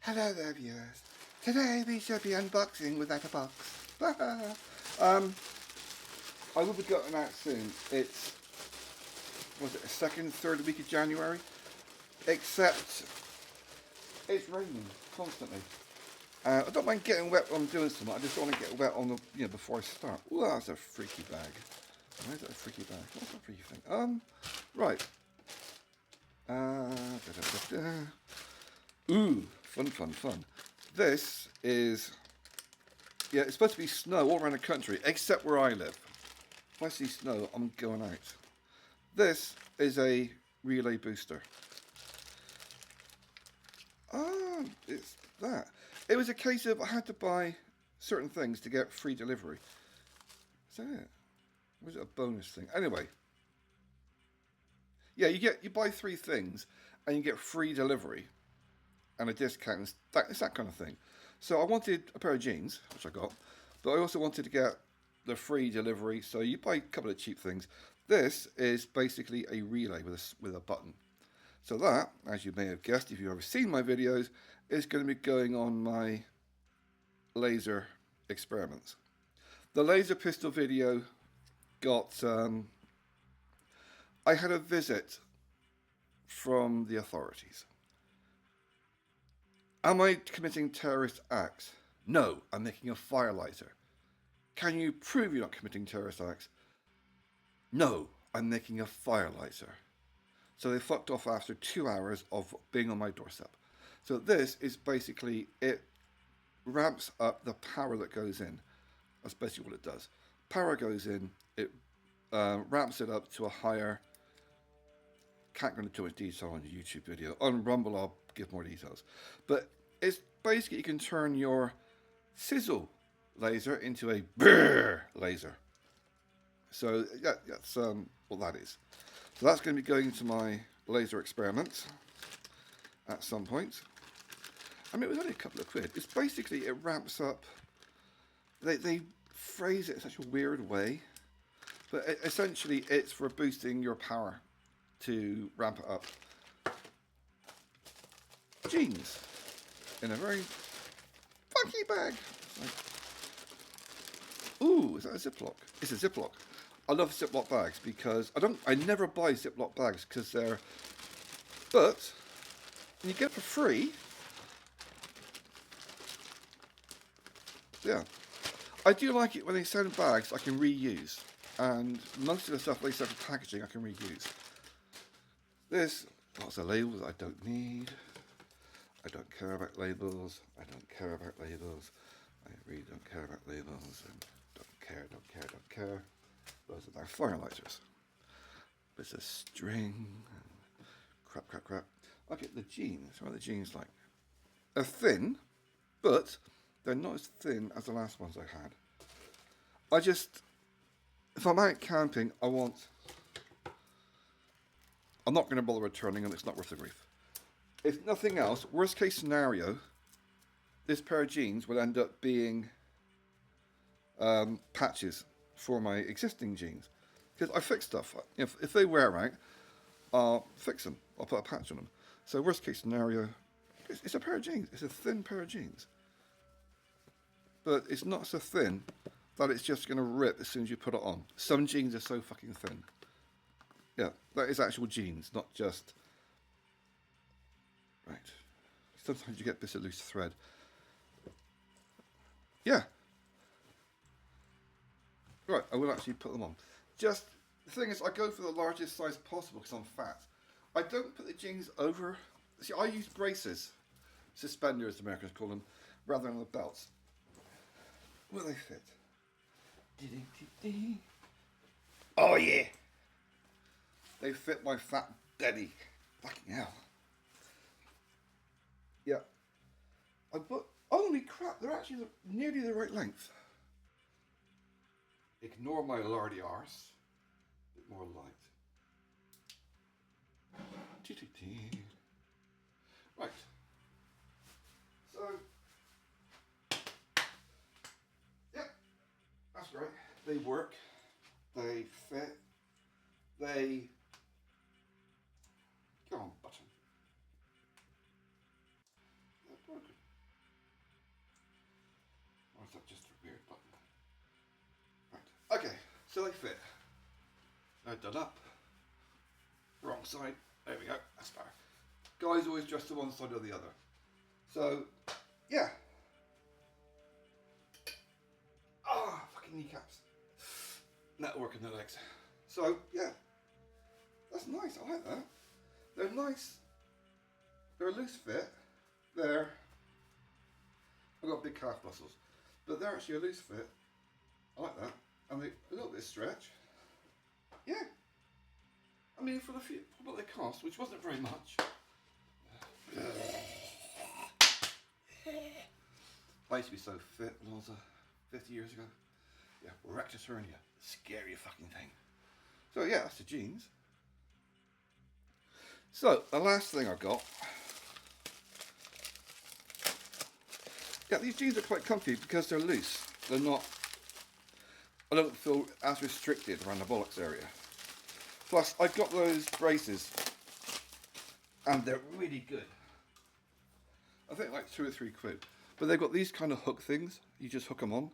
Hello there, viewers. Today we shall be unboxing without a box. I will be going out soon. It's, was it the second, third week of January? Except it's raining constantly. I don't mind getting wet when I'm doing something. I just don't want to get wet on the, before I start. Ooh, that's a freaky bag. Why is that a freaky bag? What's that freaky thing? Right. Ooh, fun. This is, it's supposed to be snow all around the country, except where I live. If I see snow, I'm going out. This is a relay booster. It's that. It was a case of I had to buy certain things to get free delivery. Is that it? Or was it a bonus thing? Anyway. Yeah, you buy 3 things and you get free delivery and a discount. It's that kind of thing. So I wanted a pair of jeans, which I got, but I also wanted to get the free delivery. So you buy a couple of cheap things. This is basically a relay with a button. So that, as you may have guessed if you've ever seen my videos, is going to be going on my laser experiments. The laser pistol video got, I had a visit from the authorities. Am I committing terrorist acts? No, I'm making a fire lighter. Can you prove you're not committing terrorist acts? No, I'm making a fire lighter. So they fucked off after 2 hours of being on my doorstep. So this is basically, it ramps up the power that goes in. That's basically what it does. Power goes in, it ramps it up to a higher, can't go into too much detail on the YouTube video. On Rumble I'll give more details. But it's basically, you can turn your sizzle laser into a brrr laser. So yeah, that's what that is. So that's going to be going into my laser experiments at some point. I mean, it was only a couple of quid. It's basically, it ramps up. They phrase it in such a weird way, but essentially it's for boosting your power to ramp it up. Jeans in a very funky bag. Ooh, is that a Ziploc? It's a Ziploc. I love Ziploc bags because I never buy Ziploc bags because they're, but when you get it for free, yeah. I do like it when they send bags I can reuse, and most of the stuff they send for packaging I can reuse. There's lots of labels I don't need. I don't care about labels. I don't care about labels. I really don't care about labels. And don't care. Those are their fire lighters. There's a string. Crap. Okay, the jeans. What are the jeans like? They're thin, but they're not as thin as the last ones I had. If I'm out camping, I'm not going to bother returning them. It's not worth the grief. If nothing else, worst case scenario, this pair of jeans will end up being patches for my existing jeans. Because I fix stuff. If they wear out, I'll fix them. I'll put a patch on them. So worst case scenario, it's a pair of jeans. It's a thin pair of jeans. But it's not so thin that it's just going to rip as soon as you put it on. Some jeans are so fucking thin. Yeah, that is actual jeans, not just... Right. Sometimes you get bits of loose thread. Yeah. Right, I will actually put them on. Just, the thing is, I go for the largest size possible because I'm fat. I don't put the jeans over. See, I use braces, suspenders, the Americans call them, rather than the belts. Will they fit? Oh yeah! They fit my fat belly. Fucking hell. Yeah. Holy crap, they're actually nearly the right length. Ignore my lardy arse. A bit more light. Right. So, yeah, that's great. They work. They fit. They... Go on, button. broken? Or is that just a weird button? Right. Okay, so they fit. They're done up. Wrong side. There we go. That's better. Guys always dress to one side or the other. So, yeah. Ah, fucking kneecaps. Not working the legs. So, yeah. That's nice. I like that. They're nice. They're a loose fit. They're... I've got big calf muscles. But they're actually a loose fit. I like that. And they, a little bit of stretch. Yeah. I mean, for what they cost, which wasn't very much. I used to be so fit when I was 50 years ago. Yeah, rectus hernia. Scary fucking thing. So yeah, that's the jeans. So, the last thing I got. Yeah, these jeans are quite comfy because they're loose. They're not, I don't feel as restricted around the bollocks area. Plus, I've got those braces and they're really good. I think like 2 or 3 quid. But they've got these kind of hook things. You just hook them on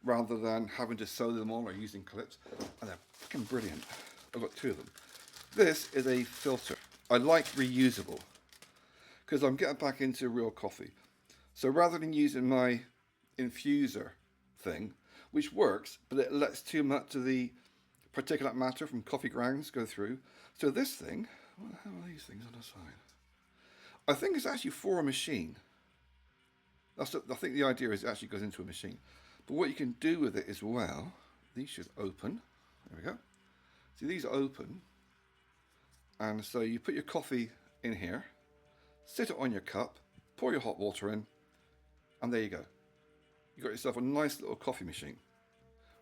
rather than having to sew them on or using clips. And they're fucking brilliant. I've got 2 of them. This is a filter. I like reusable because I'm getting back into real coffee. So rather than using my infuser thing, which works, but it lets too much of the particulate matter from coffee grounds go through. So this thing, what the hell are these things on the side? I think it's actually for a machine. I think the idea is it actually goes into a machine. But what you can do with it as well, these should open. There we go. See, these open. And so you put your coffee in here, sit it on your cup, pour your hot water in, and there you go. You got yourself a nice little coffee machine.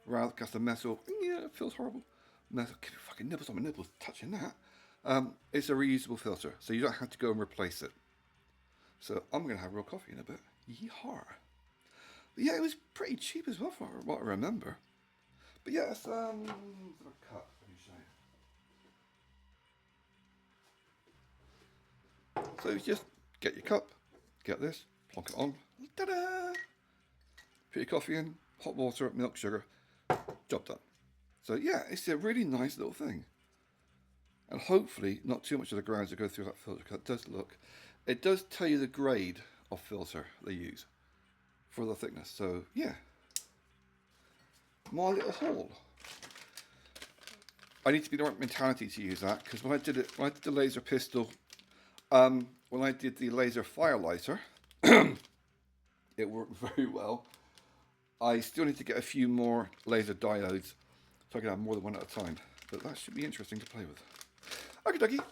Rather because the metal, yeah, it feels horrible. Metal, fucking nibbles on my nipples touching that. It's a reusable filter, so you don't have to go and replace it. So I'm going to have real coffee in a bit. Yeehaw. But yeah, it was pretty cheap as well for what I remember. But yeah, it's a cut. Let me show you. So you just get your cup, get this, plonk it on, ta-da! Put your coffee in, hot water, milk, sugar, job done. So yeah, it's a really nice little thing. And hopefully not too much of the grounds that go through that filter, because it does tell you the grade of filter they use for the thickness. So yeah, my little haul. I need to be the right mentality to use that, because when I did the laser pistol, when I did the laser firelighter, it worked very well. I still need to get a few more laser diodes so I can have more than one at a time. But that should be interesting to play with. Okie dokie.